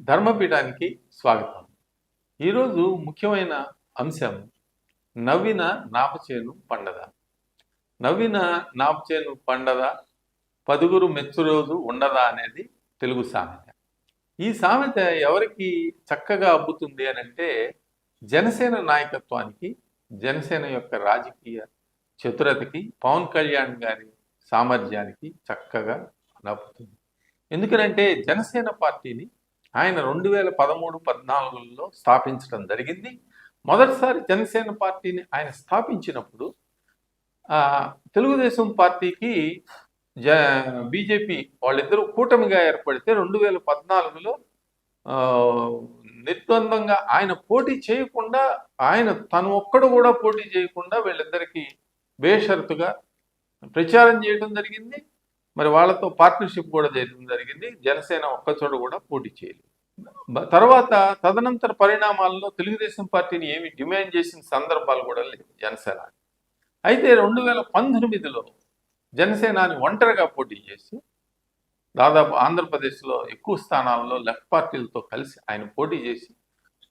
ధర్మపీఠానికి స్వాగతం. ఈరోజు ముఖ్యమైన అంశం నవ్విన నాపచేను పండద. నవ్విన నాపచేను పండద పదుగురు మెచ్చురోజు ఉండదా అనేది తెలుగు సామెత. ఈ సామెత ఎవరికి చక్కగా అబ్బుతుంది అని అంటే జనసేన నాయకత్వానికి, జనసేన యొక్క రాజకీయ చతురతకి, పవన్ కళ్యాణ్ గారి సామర్థ్యానికి చక్కగా నప్పుతుంది. ఎందుకనంటే జనసేన పార్టీని ఆయన 2013-14లో స్థాపించడం జరిగింది. మొదటిసారి జనసేన పార్టీని ఆయన స్థాపించినప్పుడు తెలుగుదేశం పార్టీకి బీజేపీ వాళ్ళిద్దరూ కూటమిగా ఏర్పడితే 2014లో నిర్ద్వందంగా ఆయన పోటీ చేయకుండా, ఆయన తను ఒక్కడు కూడా పోటీ చేయకుండా వీళ్ళిద్దరికీ బేషరతుగా ప్రచారం చేయడం జరిగింది. మరి వాళ్ళతో పార్ట్నర్షిప్ కూడా చేయడం జరిగింది. జనసేన ఒక్కచోట కూడా పోటీ చేయలేదు. తర్వాత తదనంతర పరిణామాల్లో తెలుగుదేశం పార్టీని ఏమి డిమాండ్ చేసిన సందర్భాలు కూడా లేవు జనసేన. అయితే 2019లో జనసేనాని ఒంటరిగా పోటీ చేసి దాదాపు ఆంధ్రప్రదేశ్లో ఎక్కువ స్థానాల్లో లెఫ్ట్ పార్టీలతో కలిసి ఆయన పోటీ చేసి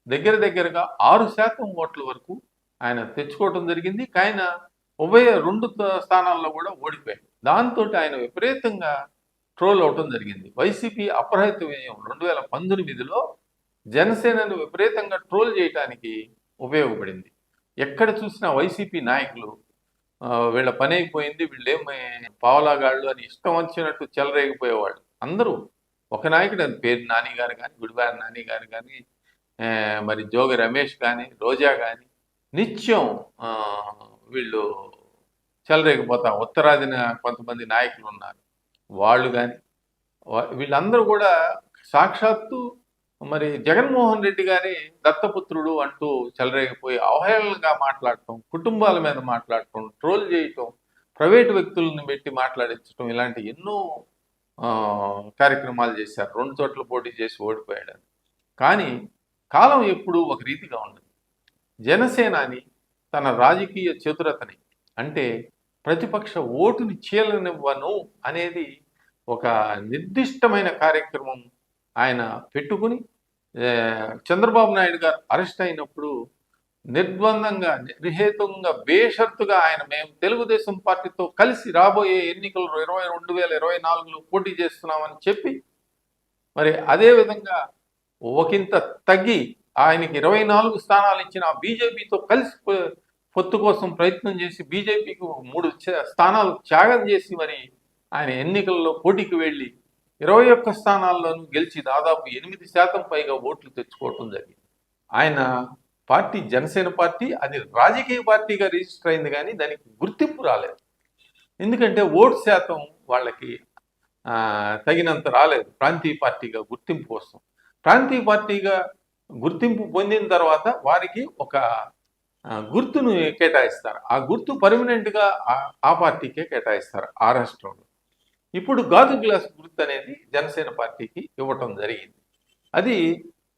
దగ్గరగా 6% ఓట్ల వరకు ఆయన తెచ్చుకోవడం జరిగింది. ఆయన ఉభయ 2 స్థానాల్లో కూడా ఓడిపోయాడు. దాంతో ఆయన విపరీతంగా ట్రోల్ అవటం జరిగింది. వైసీపీ అప్రహిత విజయం 2019లో జనసేనను విపరీతంగా ట్రోల్ చేయడానికి ఉపయోగపడింది. ఎక్కడ చూసినా వైసీపీ నాయకులు వీళ్ళ పని అయిపోయింది, వీళ్ళేమి పావలాగాళ్ళు అని ఇష్టం వచ్చినట్టు చెలరేగిపోయేవాళ్ళు. అందరూ ఒక నాయకుడు అని పేరు నాని గారు కానీ, గుడివారి నాని గారు కానీ, మరి జోగి రమేష్ కానీ, రోజా కానీ నిత్యం వీళ్ళు చెలరేగిపోతాం. ఉత్తరాదిన కొంతమంది నాయకులు ఉన్నారు, వాళ్ళు కానీ వీళ్ళందరూ కూడా సాక్షాత్తు మరి జగన్మోహన్ రెడ్డి గారి దత్తపుత్రుడు అంటూ చెలరేగిపోయి అవహేళనగా మాట్లాడటం, కుటుంబాల మీద మాట్లాడటం, ట్రోల్ చేయటం, ప్రైవేటు వ్యక్తులను పెట్టి మాట్లాడించడం, ఇలాంటి ఎన్నో కార్యక్రమాలు చేశారు. 2 చోట్ల పోటీ చేసి ఓడిపోయాడు. కానీ కాలం ఎప్పుడూ ఒక రీతిగా ఉండదు. జనసేనాని తన రాజకీయ చతురతని, అంటే ప్రతిపక్ష ఓటుని చీలనివ్వను అనేది ఒక నిర్దిష్టమైన కార్యక్రమం ఆయన పెట్టుకుని చంద్రబాబు నాయుడు గారు అరెస్ట్ అయినప్పుడు నిర్ద్వందంగా, నిర్హేతుకంగా, బేషరతుగా ఆయన మేము తెలుగుదేశం పార్టీతో కలిసి రాబోయే ఎన్నికలు 2024లో పోటీ చేస్తున్నామని చెప్పి, మరి అదేవిధంగా ఒకంత తగ్గి ఆయనకి 24 స్థానాలు ఇచ్చిన బీజేపీతో కలిసి పొత్తు కోసం ప్రయత్నం చేసి బీజేపీకి 3 స్థానాలు త్యాగం చేసి మరి ఆయన ఎన్నికల్లో పోటీకి వెళ్ళి 21 స్థానాల్లోనూ గెలిచి దాదాపు 8% పైగా ఓట్లు తెచ్చుకోవటం జరిగింది. ఆయన పార్టీ జనసేన పార్టీ, అది రాజకీయ పార్టీగా రిజిస్టర్ అయింది, కానీ దానికి గుర్తింపు రాలేదు. ఎందుకంటే ఓటు శాతం వాళ్ళకి తగినంత రాలేదు. ప్రాంతీయ పార్టీగా గుర్తింపు కోసం, ప్రాంతీయ పార్టీగా గుర్తింపు పొందిన తర్వాత వారికి ఒక గుర్తును కేటాయిస్తారు. ఆ గుర్తు పర్మనెంట్గా ఆ పార్టీకే కేటాయిస్తారు ఆ రాష్ట్రంలో. ఇప్పుడు గాజు గ్లాస్ గుర్తు అనేది జనసేన పార్టీకి ఇవ్వటం జరిగింది. అది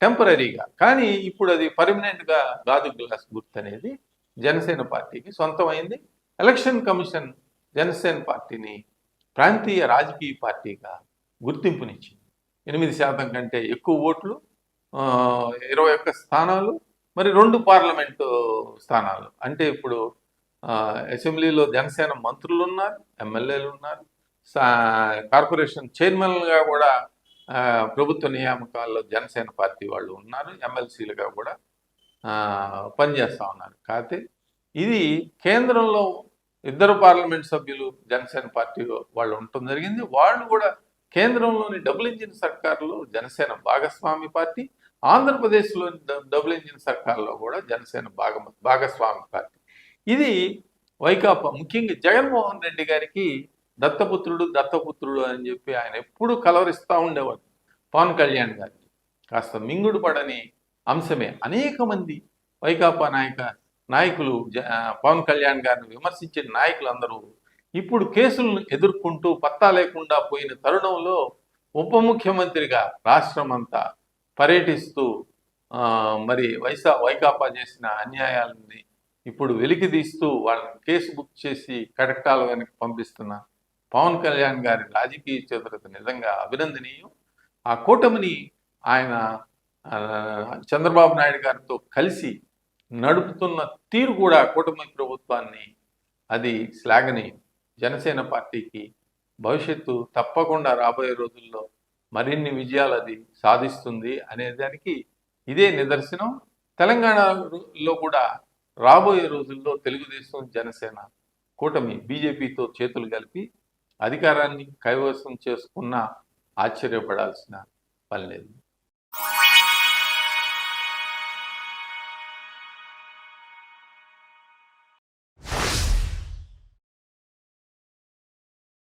టెంపరీగా, కానీ ఇప్పుడు అది పర్మనెంట్గా గాజు గ్లాస్ గుర్తు అనేది జనసేన పార్టీకి సొంతమైంది. ఎలక్షన్ కమిషన్ జనసేన పార్టీని ప్రాంతీయ రాజకీయ పార్టీగా గుర్తింపునిచ్చింది. 8% కంటే ఎక్కువ ఓట్లు, 21 స్థానాలు, మరి 2 పార్లమెంటు స్థానాలు. అంటే ఇప్పుడు అసెంబ్లీలో జనసేన మంత్రులు ఉన్నారు, ఎమ్మెల్యేలు ఉన్నారు, కార్పొరేషన్ చైర్మన్లుగా కూడా ప్రభుత్వ నియామకాల్లో జనసేన పార్టీ వాళ్ళు ఉన్నారు, ఎమ్మెల్సీలుగా కూడా పనిచేస్తూ ఉన్నారు. కాకపోతే ఇది కేంద్రంలో 2 పార్లమెంట్ సభ్యులు జనసేన పార్టీ వాళ్ళు ఉండటం జరిగింది. వాళ్ళు కూడా కేంద్రంలోని డబుల్ ఇంజిన్ సర్కారులో జనసేన భాగస్వామి పార్టీ, ఆంధ్రప్రదేశ్లోని డబుల్ ఇంజిన్ సర్కార్లో కూడా జనసేన భాగస్వామి పార్టీ. ఇది వైకాపా, ముఖ్యంగా జగన్మోహన్ రెడ్డి గారికి దత్తపుత్రుడు అని చెప్పి ఆయన ఎప్పుడూ కలవరిస్తూ ఉండేవాడు. పవన్ కళ్యాణ్ గారికి కాస్త మింగుడు పడని అంశమే. అనేక మంది వైకాపా నాయకులు పవన్ కళ్యాణ్ గారిని విమర్శించిన నాయకులు అందరూ ఇప్పుడు కేసులను ఎదుర్కొంటూ పత్తా లేకుండా పోయిన తరుణంలో ఉప ముఖ్యమంత్రిగా రాష్ట్రం అంతా పర్యటిస్తూ మరి వైకాపా చేసిన అన్యాయాలని ఇప్పుడు వెలికి తీస్తూ వాళ్ళని కేసు బుక్ చేసి కడక్టాల వెనక్కి పంపిస్తున్న పవన్ కళ్యాణ్ గారి రాజకీయ చతురత నిజంగా అభినందనీయం. ఆ కూటమిని ఆయన చంద్రబాబు నాయుడు గారితో కలిసి నడుపుతున్న తీరు కూడా కూటమి ప్రభుత్వాన్ని అది శ్లాఘనీయం. జనసేన పార్టీకి భవిష్యత్తు తప్పకుండా రాబోయే రోజుల్లో మరిన్ని విజయాలు అది సాధిస్తుంది అనేదానికి ఇదే నిదర్శనం. తెలంగాణలో కూడా రాబోయే రోజుల్లో తెలుగుదేశం జనసేన కూటమి బీజేపీతో చేతులు కలిపి అధికారాన్ని కైవసం చేసుకున్న ఆశ్చర్యపడాల్సిన పని లేదు.